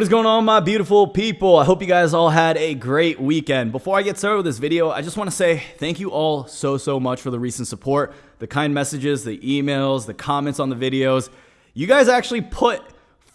What is going on, my beautiful people? I hope you guys all had a great weekend. Before I get started with this video, I just want to say thank you all so much for the recent support, the kind messages, the emails, the comments on the videos. You guys actually put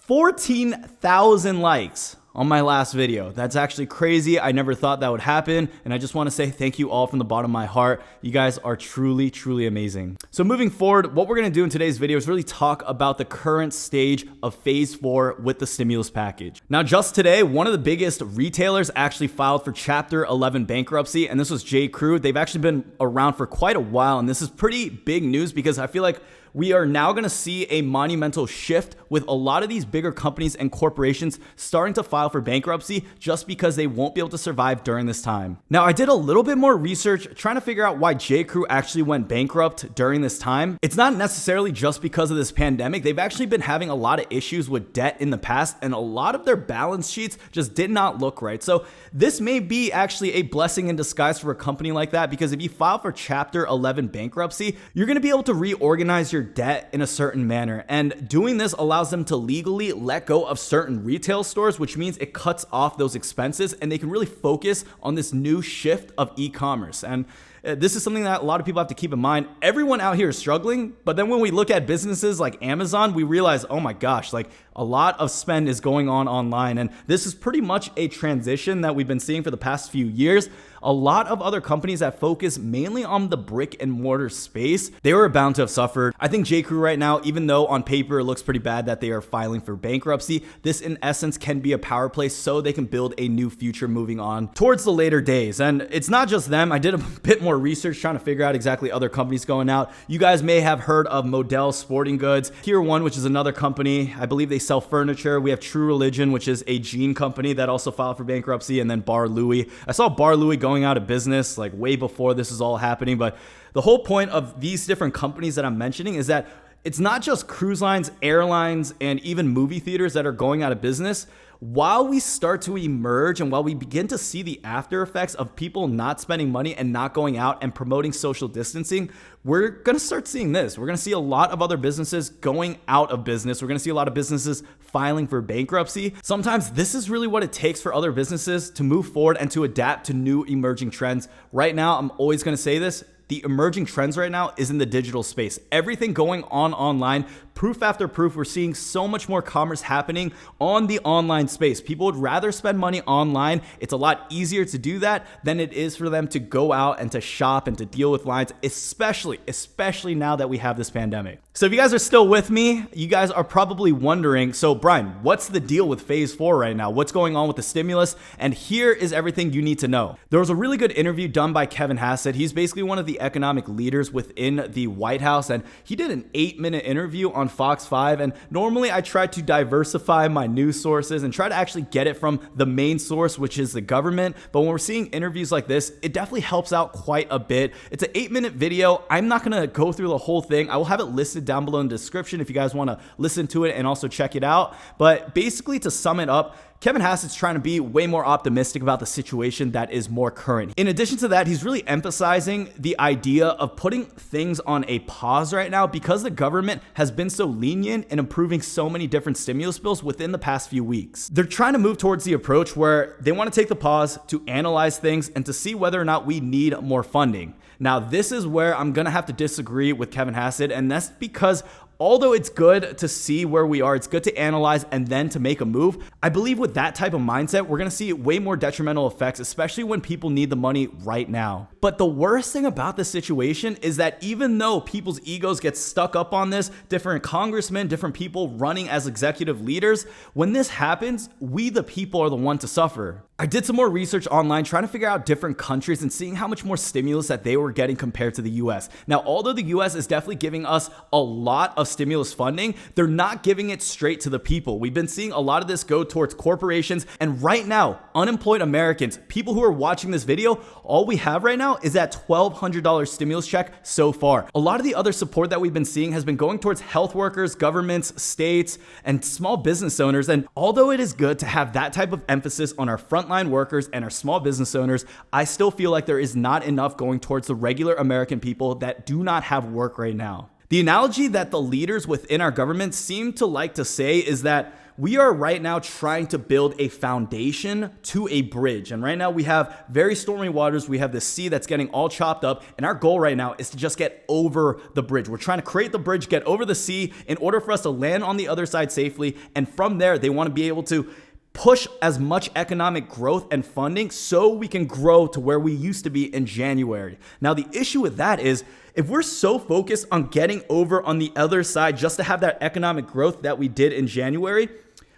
14,000 likes on my last video. That's actually crazy. I never thought that would happen. And I just want to say thank you all from the bottom of my heart. You guys are truly amazing. So moving forward, what we're going to do in today's video is really talk about the current stage of phase 4 with the stimulus package. Now, just today, one of the biggest retailers actually filed for Chapter 11 bankruptcy, and this was J.Crew. They've actually been around for quite a while, and this is pretty big news because I feel like we are now going to see a monumental shift with a lot of these bigger companies and corporations starting to file for bankruptcy just because they won't be able to survive during this time. Now, I did a little bit more research trying to figure out why J.Crew actually went bankrupt during this time. It's not necessarily just because of this pandemic. They've actually been having a lot of issues with debt in the past, and a lot of their balance sheets just did not look right. So this may be actually a blessing in disguise for a company like that, because if you file for Chapter 11 bankruptcy, you're going to be able to reorganize your debt in a certain manner, and doing this allows them to legally let go of certain retail stores, which means it cuts off those expenses and they can really focus on this new shift of e-commerce. And this is something that a lot of people have to keep in mind. Everyone out here is struggling, but then when we look at businesses like Amazon, we realize, oh my gosh, like a lot of spend is going on online. And this is pretty much a transition that we've been seeing for the past few years. A lot of other companies that focus mainly on the brick and mortar space, they were bound to have suffered. I think J.Crew right now, even though on paper it looks pretty bad that they are filing for bankruptcy, this in essence can be a power play so they can build a new future moving on towards the later days. And it's not just them. I did a bit more research trying to figure out exactly other companies going out. You guys may have heard of Model Sporting Goods, Tier 1, which is another company. I believe they sell furniture. We have True Religion, which is a jean company that also filed for bankruptcy, and then Bar Louie. I saw Bar Louie going out of business like way before this is all happening. But the whole point of these different companies that I'm mentioning is that it's not just cruise lines, airlines, and even movie theaters that are going out of business. While we start to emerge and while we begin to see the after effects of people not spending money and not going out and promoting social distancing, we're going to start seeing this. We're going to see a lot of other businesses going out of business. We're going to see a lot of businesses filing for bankruptcy. Sometimes this is really what it takes for other businesses to move forward and to adapt to new emerging trends. Right now, I'm always going to say this. The emerging trends right now is in the digital space. Everything going on online, proof after proof. We're seeing so much more commerce happening on the online space. People would rather spend money online. It's a lot easier to do that than it is for them to go out and to shop and to deal with lines, especially now that we have this pandemic. So if you guys are still with me, you guys are probably wondering, so Brian, what's the deal with phase 4 right now? What's going on with the stimulus? And here is everything you need to know. There was a really good interview done by Kevin Hassett. He's basically one of the economic leaders within the White House, and he did an 8-minute interview on Fox 5. And normally I try to diversify my news sources and try to actually get it from the main source, which is the government. But when we're seeing interviews like this, it definitely helps out quite a bit. It's an 8-minute video. I'm not going to go through the whole thing. I will have it listed down below in the description if you guys want to listen to it and also check it out. But basically, to sum it up, Kevin Hassett's trying to be way more optimistic about the situation that is more current. In addition to that, he's really emphasizing the idea of putting things on a pause right now because the government has been so lenient in approving so many different stimulus bills within the past few weeks. They're trying to move towards the approach where they want to take the pause to analyze things and to see whether or not we need more funding. Now, this is where I'm going to have to disagree with Kevin Hassett, and that's because although it's good to see where we are, it's good to analyze and then to make a move, I believe with that type of mindset, we're going to see way more detrimental effects, especially when people need the money right now. But the worst thing about this situation is that even though people's egos get stuck up on this, different congressmen, different people running as executive leaders, when this happens, we the people are the one to suffer. I did some more research online trying to figure out different countries and seeing how much more stimulus that they were getting compared to the US. Now, although the US is definitely giving us a lot of stimulus funding, they're not giving it straight to the people. We've been seeing a lot of this go towards corporations, and right now, unemployed Americans, people who are watching this video, all we have right now is that $1,200 stimulus check so far. A lot of the other support that we've been seeing has been going towards health workers, governments, states, and small business owners. And although it is good to have that type of emphasis on our frontline workers and our small business owners, I still feel like there is not enough going towards the regular American people that do not have work right now. The analogy that the leaders within our government seem to like to say is that we are right now trying to build a foundation to a bridge. And right now we have very stormy waters. We have the sea that's getting all chopped up. And our goal right now is to just get over the bridge. We're trying to create the bridge, get over the sea in order for us to land on the other side safely. And from there, they want to be able to push as much economic growth and funding so we can grow to where we used to be in January. Now, the issue with that is if we're so focused on getting over on the other side just to have that economic growth that we did in January,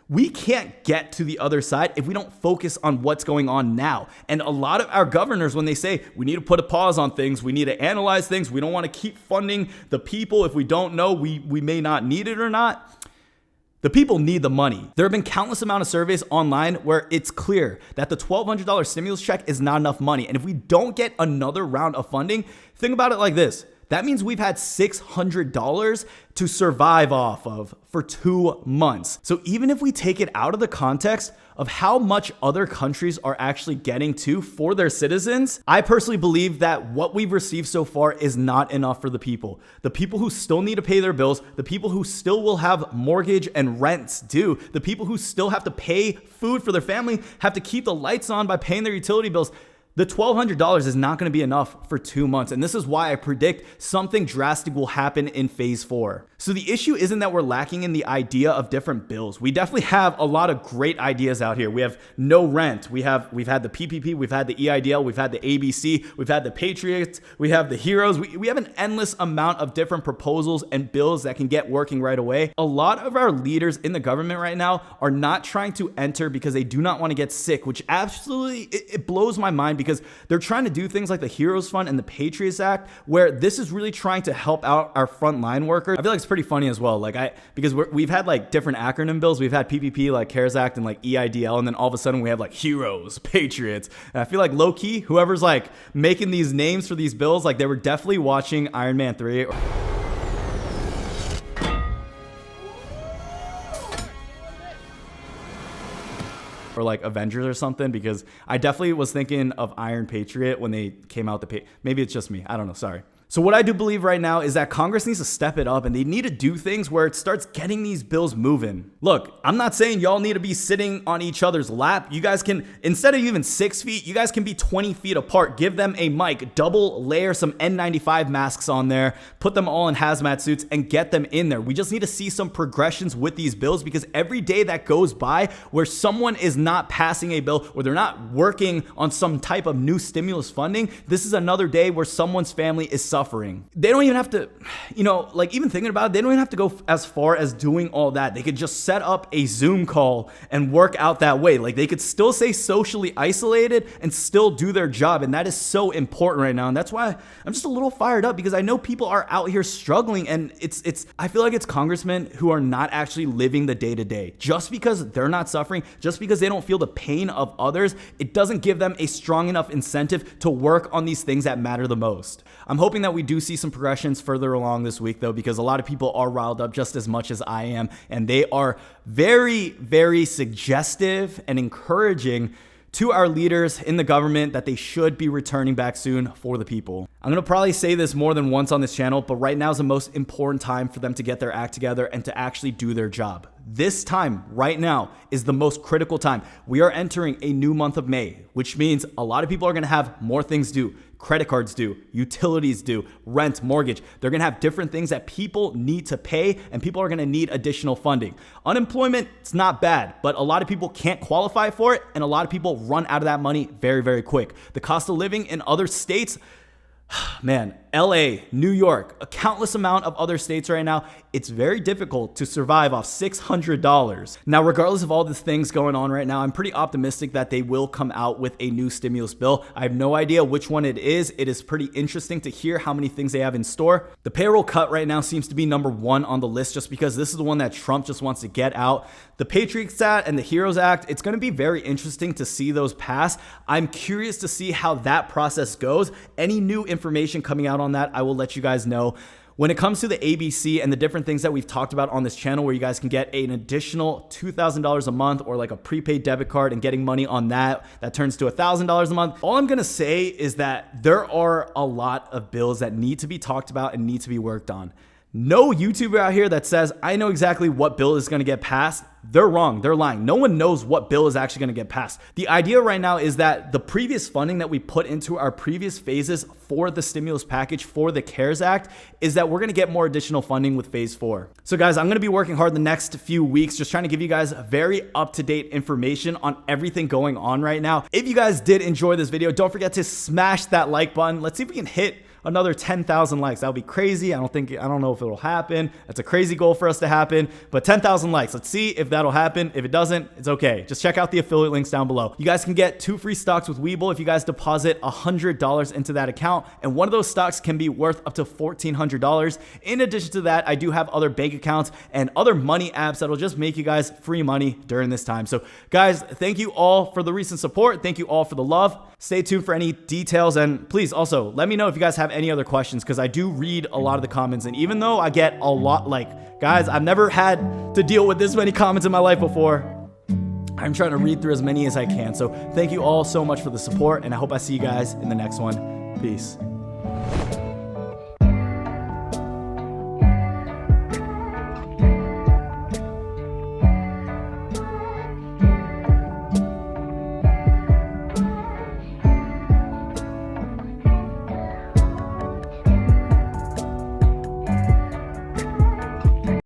we can't get to the other side if we don't focus on what's going on now. And a lot of our governors, when they say we need to put a pause on things, we need to analyze things, we don't want to keep funding the people if we don't know we may not need it or not. The people need the money. There have been countless amount of surveys online where it's clear that the $1,200 stimulus check is not enough money. And if we don't get another round of funding, think about it like this. That means we've had $600 to survive off of for 2 months. So even if we take it out of the context of how much other countries are actually getting to for their citizens, I personally believe that what we've received so far is not enough for the people. The people who still need to pay their bills, the people who still will have mortgage and rents due, the people who still have to pay food for their family, have to keep the lights on by paying their utility bills. The $1,200 is not going to be enough for 2 months. And this is why I predict something drastic will happen in phase 4. So the issue isn't that we're lacking in the idea of different bills. We definitely have a lot of great ideas out here. We have no rent. We've had the PPP. We've had the EIDL. We've had the ABC. We've had the Patriots. We have the Heroes. We have an endless amount of different proposals and bills that can get working right away. A lot of our leaders in the government right now are not trying to enter because they do not want to get sick, which absolutely, it blows my mind because they're trying to do things like the Heroes Fund and the Patriot Act, where this is really trying to help out our frontline workers. I feel like it's pretty funny as well. Because we've had like different acronym bills. We've had PPP, like CARES Act, and like EIDL, and then all of a sudden we have like Heroes, Patriots. And I feel like low key, whoever's like making these names for these bills, like they were definitely watching Iron Man 3. Or like Avengers or something, because I definitely was thinking of Iron Patriot when they came out. Maybe it's just me. I don't know. Sorry. So what I do believe right now is that Congress needs to step it up and they need to do things where it starts getting these bills moving. Look, I'm not saying y'all need to be sitting on each other's lap. You guys can, instead of even 6 feet, you guys can be 20 feet apart. Give them a mic, double layer some N95 masks on there, put them all in hazmat suits and get them in there. We just need to see some progressions with these bills, because every day that goes by where someone is not passing a bill or they're not working on some type of new stimulus funding, this is another day where someone's family is suffering. They don't even have to, even thinking about it, they don't even have to go as far as doing all that. They could just set up a Zoom call and work out that way. Like they could still stay socially isolated and still do their job. And that is so important right now. And that's why I'm just a little fired up, because I know people are out here struggling, and I feel like it's congressmen who are not actually living the day to day. Just because they're not suffering, just because they don't feel the pain of others, it doesn't give them a strong enough incentive to work on these things that matter the most. I'm hoping that we do see some progressions further along this week, though, because a lot of people are riled up just as much as I am, and they are very, very suggestive and encouraging to our leaders in the government that they should be returning back soon for the people. I'm going to probably say this more than once on this channel, but right now is the most important time for them to get their act together and to actually do their job. This time right now is the most critical time. We are entering a new month of May, which means a lot of people are going to have more things due. Credit cards due, utilities due, rent, mortgage. They're going to have different things that people need to pay, and people are going to need additional funding. Unemployment, it's not bad, but a lot of people can't qualify for it, and a lot of people run out of that money very, very quick. The cost of living in other states, man, LA, New York, a countless amount of other states right now, it's very difficult to survive off $600. Now, regardless of all the things going on right now, I'm pretty optimistic that they will come out with a new stimulus bill. I have no idea which one it is. It is pretty interesting to hear how many things they have in store. The payroll cut right now seems to be number one on the list, just because this is the one that Trump just wants to get out. The Patriot Act and the Heroes Act, it's going to be very interesting to see those pass. I'm curious to see how that process goes. Any new information coming out on that, I will let you guys know. When it comes to the ABC and the different things that we've talked about on this channel, where you guys can get an additional $2,000 a month or like a prepaid debit card and getting money on that turns to $1,000 a month. All I'm going to say is that there are a lot of bills that need to be talked about and need to be worked on. No YouTuber out here that says, I know exactly what bill is going to get passed. they're wrong. They're lying. No one knows what bill is actually going to get passed. The idea right now is that the previous funding that we put into our previous phases for the stimulus package for the CARES Act is that we're going to get more additional funding with phase 4. So guys, I'm going to be working hard the next few weeks, just trying to give you guys very up-to-date information on everything going on right now. If you guys did enjoy this video, don't forget to smash that like button. Let's see if we can hit another 10,000 likes. That would be crazy. I don't know if it'll happen. That's a crazy goal for us to happen, but 10,000 likes. Let's see if that'll happen. If it doesn't, it's okay. Just check out the affiliate links down below. You guys can get 2 free stocks with Webull if you guys deposit $100 into that account, and one of those stocks can be worth up to $1,400. In addition to that, I do have other bank accounts and other money apps that'll just make you guys free money during this time. So guys, thank you all for the recent support. Thank you all for the love. Stay tuned for any details, and please also let me know if you guys have any other questions, because I do read a lot of the comments, and even though I get a lot, like, guys, I've never had to deal with this many comments in my life before. I'm trying to read through as many as I can. So thank you all so much for the support, and I hope I see you guys in the next one. Peace.